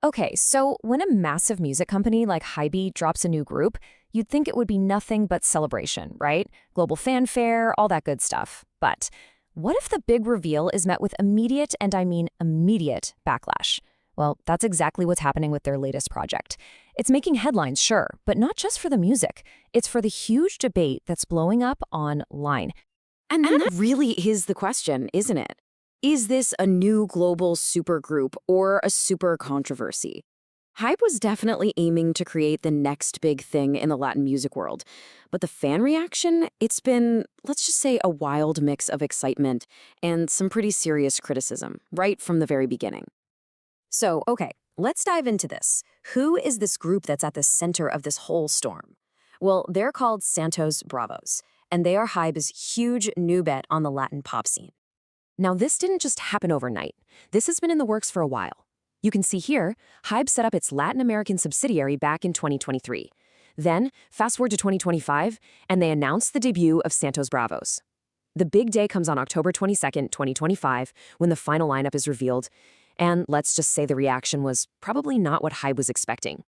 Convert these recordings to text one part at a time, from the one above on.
Okay, so when a massive music company like HYBE drops a new group, you'd think it would be nothing but celebration, right? Global fanfare, all that good stuff. But what if the big reveal is met with immediate, and I mean immediate, backlash? Well, that's exactly what's happening with their latest project. It's making headlines, sure, but not just for the music. It's for the huge debate that's blowing up online. And that really is the question, isn't it? Is this a new global supergroup or a super controversy? Hype was definitely aiming to create the next big thing in the Latin music world. But the fan reaction, it's been, let's just say, a wild mix of excitement and some pretty serious criticism, right from the very beginning. So, okay, let's dive into this. Who is this group that's at the center of this whole storm? Well, they're called Santos Bravos, and they are HYBE's huge new bet on the Latin pop scene. Now, this didn't just happen overnight. This has been in the works for a while. You can see here, HYBE set up its Latin American subsidiary back in 2023. Then, fast forward to 2025, and they announced the debut of Santos Bravos. The big day comes on October 22nd, 2025, when the final lineup is revealed, and let's just say the reaction was probably not what HYBE was expecting.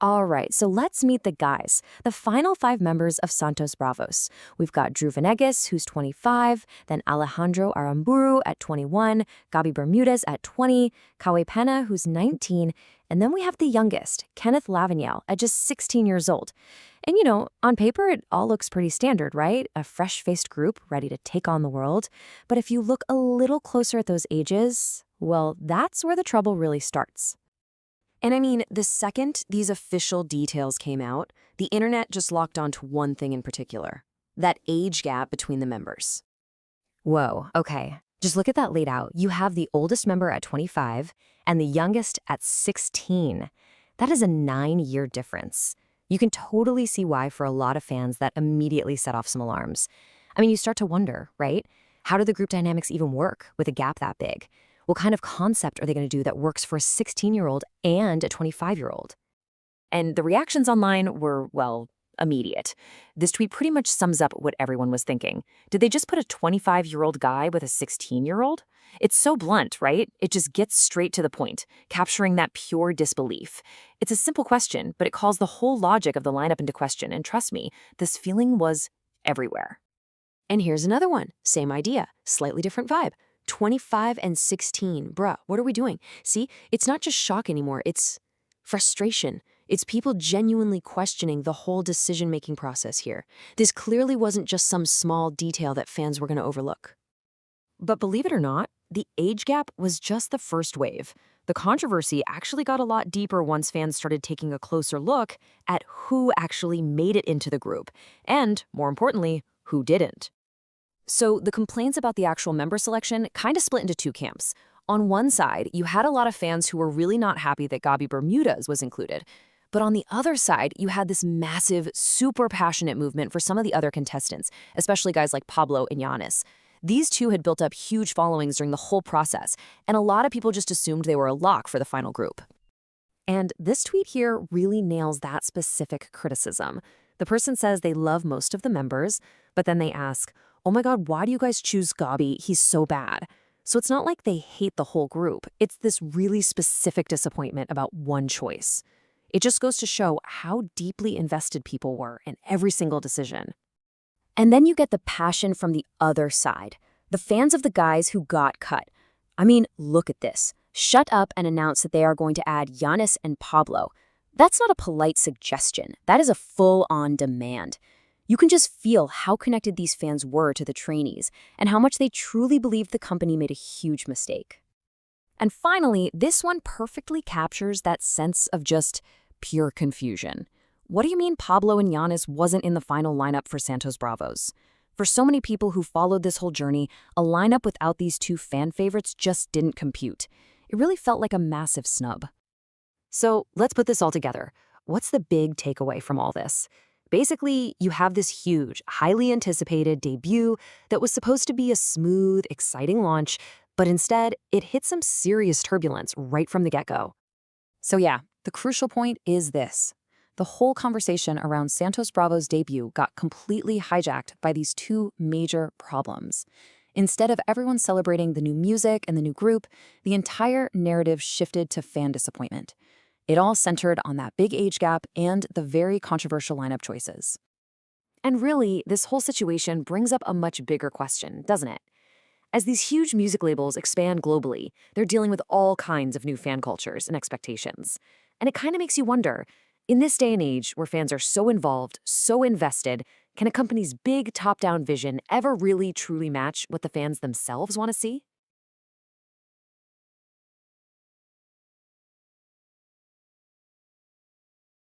All right, so let's meet the guys, the final 5 members of Santos Bravos. We've got Drew Venegas, who's 25, then Alejandro Aramburu at 21, Gabi Bermudez at 20, Kawe Pena, who's 19, and then we have the youngest, Kenneth Lavignel, at just 16 years old. And you know, on paper, it all looks pretty standard, right? A fresh-faced group ready to take on the world. But if you look a little closer at those ages, well, that's where the trouble really starts. And I mean, the second these official details came out, the internet just locked onto one thing in particular, that age gap between the members. Whoa, okay. Just look at that laid out. You have the oldest member at 25 and the youngest at 16. That is a 9-year difference. You can totally see why for a lot of fans that immediately set off some alarms. I mean, you start to wonder, right? How do the group dynamics even work with a gap that big? What kind of concept are they going to do that works for a 16-year-old and a 25-year-old? And the reactions online were, well, immediate. This tweet pretty much sums up what everyone was thinking. Did they just put a 25-year-old guy with a 16-year-old? It's so blunt, right? It just gets straight to the point, capturing that pure disbelief. It's a simple question, but it calls the whole logic of the lineup into question. And trust me, this feeling was everywhere. And here's another one. Same idea, slightly different vibe. 25 and 16. Bruh, what are we doing? See, it's not just shock anymore. It's frustration. It's people genuinely questioning the whole decision-making process here. This clearly wasn't just some small detail that fans were going to overlook. But believe it or not, the age gap was just the first wave. The controversy actually got a lot deeper once fans started taking a closer look at who actually made it into the group, and, more importantly, who didn't. So the complaints about the actual member selection kind of split into 2 camps. On one side, you had a lot of fans who were really not happy that Gabi Bermudez was included. But on the other side, you had this massive, super passionate movement for some of the other contestants, especially guys like Pablo and Giannis. These two had built up huge followings during the whole process, and a lot of people just assumed they were a lock for the final group. And this tweet here really nails that specific criticism. The person says they love most of the members, but then they ask, oh my God, why do you guys choose Gabi? He's so bad. So it's not like they hate the whole group. It's this really specific disappointment about one choice. It just goes to show how deeply invested people were in every single decision. And then you get the passion from the other side, the fans of the guys who got cut. I mean, look at this. Shut up and announce that they are going to add Giannis and Pablo. That's not a polite suggestion. That is a full-on demand. You can just feel how connected these fans were to the trainees and how much they truly believed the company made a huge mistake. And finally, this one perfectly captures that sense of just pure confusion. What do you mean Pablo and Giannis wasn't in the final lineup for Santos Bravos? For so many people who followed this whole journey, a lineup without these 2 fan favorites just didn't compute. It really felt like a massive snub. So let's put this all together. What's the big takeaway from all this? Basically, you have this huge, highly anticipated debut that was supposed to be a smooth, exciting launch, but instead, it hit some serious turbulence right from the get-go. So yeah, the crucial point is this. The whole conversation around Santos Bravos' debut got completely hijacked by these 2 major problems. Instead of everyone celebrating the new music and the new group, the entire narrative shifted to fan disappointment. It all centered on that big age gap and the very controversial lineup choices. And really, this whole situation brings up a much bigger question, doesn't it? As these huge music labels expand globally, they're dealing with all kinds of new fan cultures and expectations. And it kind of makes you wonder, in this day and age where fans are so involved, so invested, can a company's big top-down vision ever really truly match what the fans themselves want to see?